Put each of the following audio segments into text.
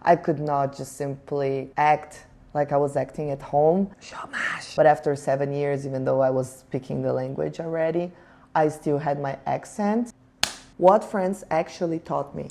I could not just simply act like I was acting at home. But after 7 years, even though I was speaking the language already, I still had my accent. What France actually taught me.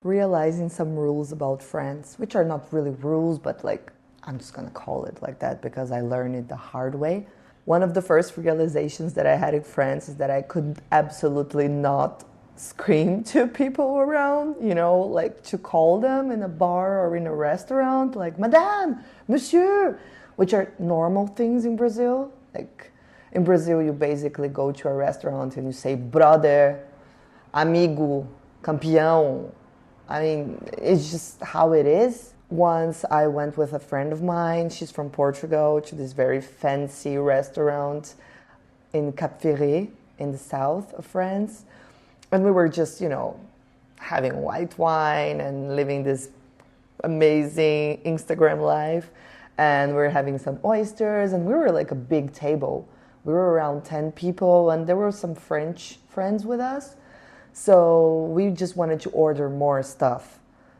Realizing some rules about France, which are not really rules, but like, I'm just gonna call it like that because I learned it the hard way. One of the first realizations that I had in France is that I could absolutely not scream to people around, like to call them in a bar or in a restaurant, like Madame, Monsieur, which are normal things in Brazil. Like in Brazil, you basically go to a restaurant and you say brother, amigo, campeão. I mean, it's just how it is. Once I went with a friend of mine, she's from Portugal, to this very fancy restaurant in Cap Ferret in the south of France. And we were just, having white wine and living this amazing Instagram life. And we were having some oysters, and we were like a big table. We were around 10 people, and there were some French friends with us. So we just wanted to order more stuff.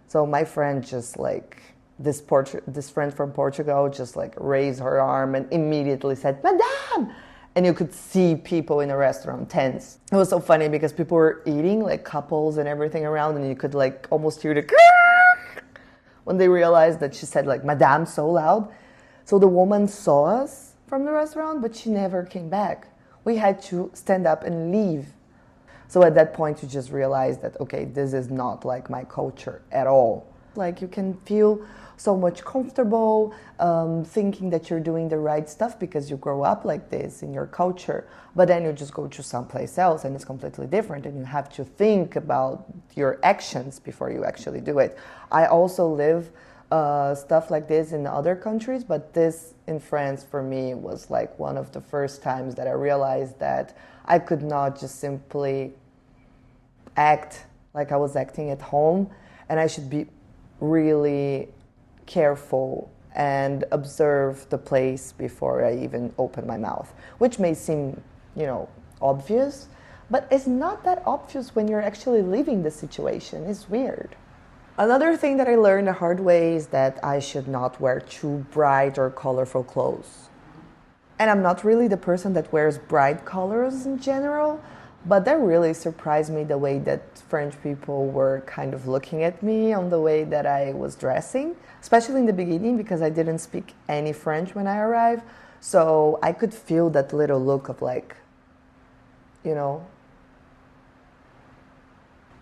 So my friend just this friend from Portugal just raised her arm and immediately said, Madame! And you could see people in the restaurant tense. It was so funny because people were eating, like couples and everything around, and you could almost hear the when they realized that she said Madame so loud. So the woman saw us from the restaurant, but she never came back. We had to stand up and leave. So at that point, you just realize that, okay, this is not like my culture at all. You can feel so much comfortable thinking that you're doing the right stuff because you grow up like this in your culture. But then you just go to someplace else and it's completely different, and you have to think about your actions before you actually do it. I also live stuff like this in other countries, but this in France for me was one of the first times that I realized that I could not just simply act like I was acting at home, and I should be really careful and observe the place before I even open my mouth, which may seem, obvious, but it's not that obvious when you're actually living the situation. It's weird. Another thing that I learned the hard way is that I should not wear too bright or colorful clothes. And I'm not really the person that wears bright colors in general, but that really surprised me, the way that French people were kind of looking at me on the way that I was dressing, especially in the beginning because I didn't speak any French when I arrived. So I could feel that little look of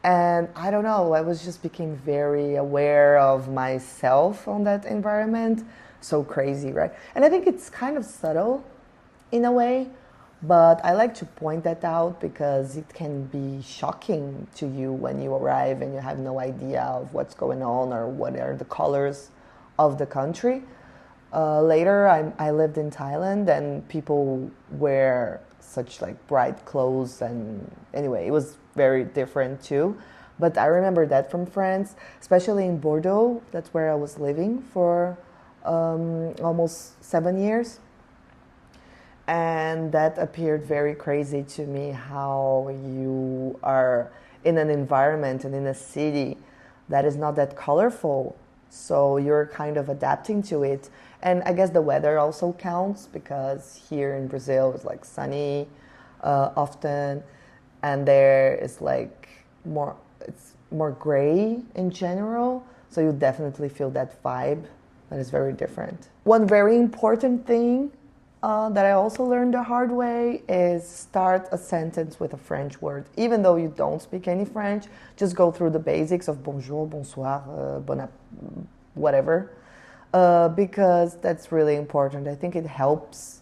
and I don't know, I was just becoming very aware of myself on that environment. So crazy, right? And I think it's kind of subtle in a way, but I like to point that out because it can be shocking to you when you arrive and you have no idea of what's going on or what are the colors of the country. Later, I lived in Thailand and people wear such bright clothes, and anyway, it was very different too. But I remember that from France, especially in Bordeaux. That's where I was living for almost 7 years. And that appeared very crazy to me, how you are in an environment and in a city that is not that colorful. So you're kind of adapting to it. And I guess the weather also counts because here in Brazil it's sunny often. And there is it's more gray in general. So you definitely feel that vibe that is very different. One very important thing that I also learned the hard way is start a sentence with a French word. Even though you don't speak any French, just go through the basics of bonjour, bonsoir, whatever, because that's really important. I think it helps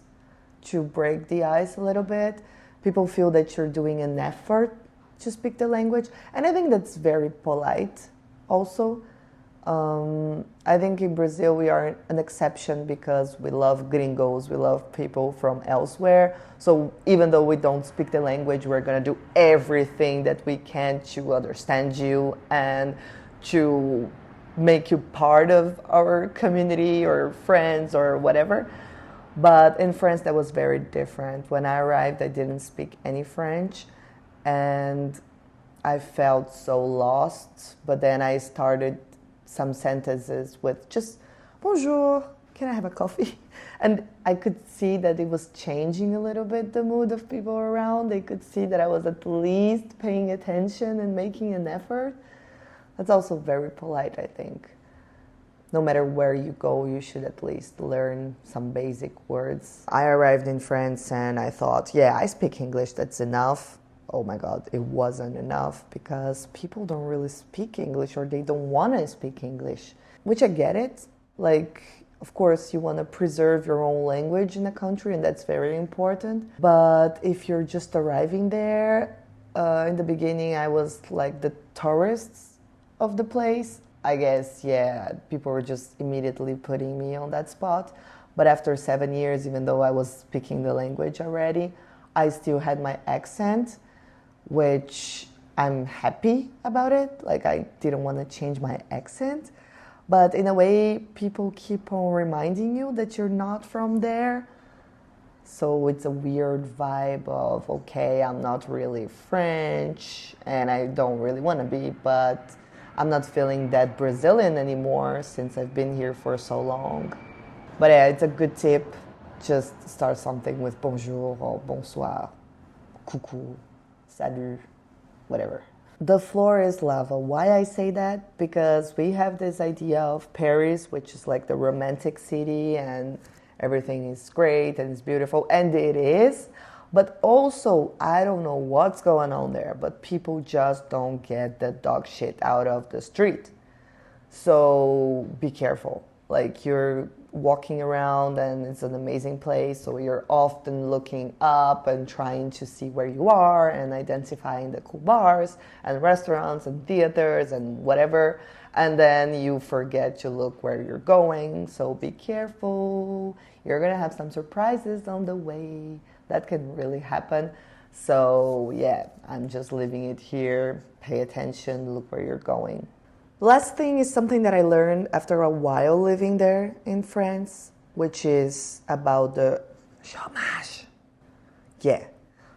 to break the ice a little bit. People feel that you're doing an effort to speak the language, and I think that's very polite also. I think in Brazil we are an exception because we love gringos, we love people from elsewhere. So even though we don't speak the language, we're going to do everything that we can to understand you and to make you part of our community or friends or whatever. But in France, that was very different. When I arrived, I didn't speak any French. And I felt so lost, but then I started some sentences with just bonjour, can I have a coffee? And I could see that it was changing a little bit the mood of people around. They could see that I was at least paying attention and making an effort. That's also very polite, I think. No matter where you go, you should at least learn some basic words. I arrived in France and I thought, yeah, I speak English, that's enough. Oh my God, it wasn't enough because people don't really speak English or they don't want to speak English, which I get it. Like, of course, you want to preserve your own language in a country and that's very important. But if you're just arriving there, in the beginning, I was like the tourists of the place. I guess, yeah, people were just immediately putting me on that spot. But after 7 years, even though I was speaking the language already, I still had my accent, which I'm happy about it. Like, I didn't want to change my accent. But in a way, people keep on reminding you that you're not from there. So it's a weird vibe of, okay, I'm not really French, and I don't really want to be, but I'm not feeling that Brazilian anymore since I've been here for so long. But yeah, it's a good tip. Just start something with bonjour or bonsoir, coucou, salut, whatever. The floor is lava. Why I say that? Because we have this idea of Paris, which is like the romantic city and everything is great and it's beautiful, and it is. But also, I don't know what's going on there, but people just don't get the dog shit out of the street. So be careful. Like, you're walking around and it's an amazing place, so you're often looking up and trying to see where you are and identifying the cool bars and restaurants and theaters and whatever, and then you forget to look where you're going. So be careful. You're gonna have some surprises on the way. That can really happen. So yeah, I'm just leaving it here. Pay attention, look where you're going. Last thing is something that I learned after a while living there in France, which is about the chômage. Yeah,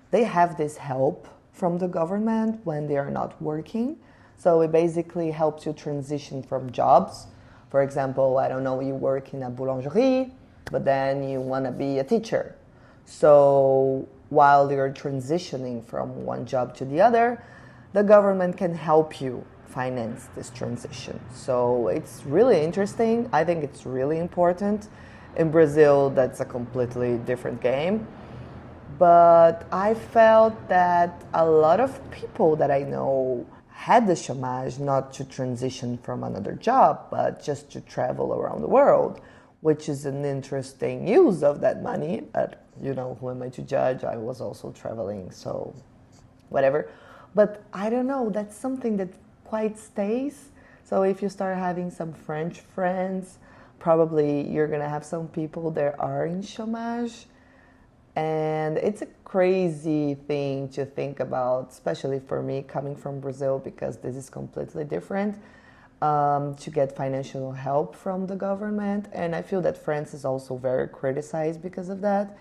they have this help from the government when they are not working. So it basically helps you transition from jobs. For example, I don't know, you work in a boulangerie, but then you want to be a teacher. So while you're transitioning from one job to the other, the government can help you finance this transition. So it's really interesting. I think it's really important. In Brazil, that's a completely different game. But I felt that a lot of people that I know had the chômage not to transition from another job, but just to travel around the world, which is an interesting use of that money. But, you know, who am I to judge? I was also traveling, so whatever. But I don't know, that's something that quite stays. So if you start having some French friends, probably you're gonna have some people that are in chômage. And it's a crazy thing to think about, especially for me coming from Brazil, because this is completely different, to get financial help from the government. And I feel that France is also very criticized because of that.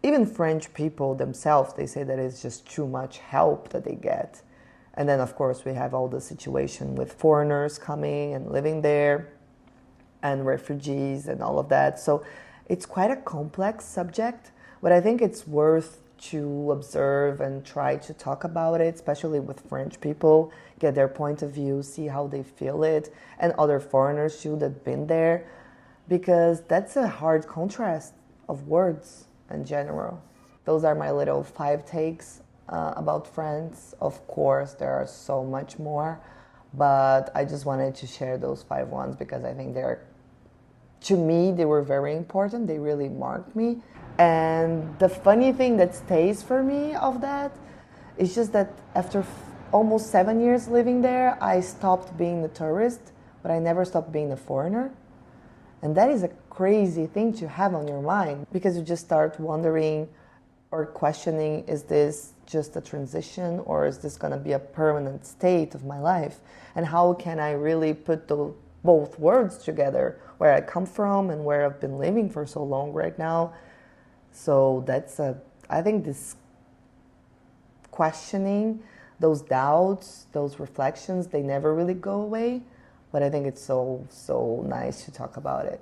Even French people themselves, they say that it's just too much help that they get. And then, of course, we have all the situation with foreigners coming and living there and refugees and all of that. So it's quite a complex subject, but I think it's worth to observe and try to talk about it, especially with French people, get their point of view, see how they feel it, and other foreigners too that have been there, because that's a hard contrast of words in general. Those are my little 5 takes about France. Of course, there are so much more, but I just wanted to share those 5 ones because I think they're, to me, they were very important. They really marked me. And the funny thing that stays for me of that is just that after almost 7 years living there, I stopped being the tourist, but I never stopped being the foreigner. And that is a crazy thing to have on your mind, because you just start wondering or questioning, is this just a transition, or is this going to be a permanent state of my life? And how can I really put both words together, where I come from and where I've been living for so long right now? So I think this questioning those doubts, those reflections, they never really go away. But I think it's so, so nice to talk about it.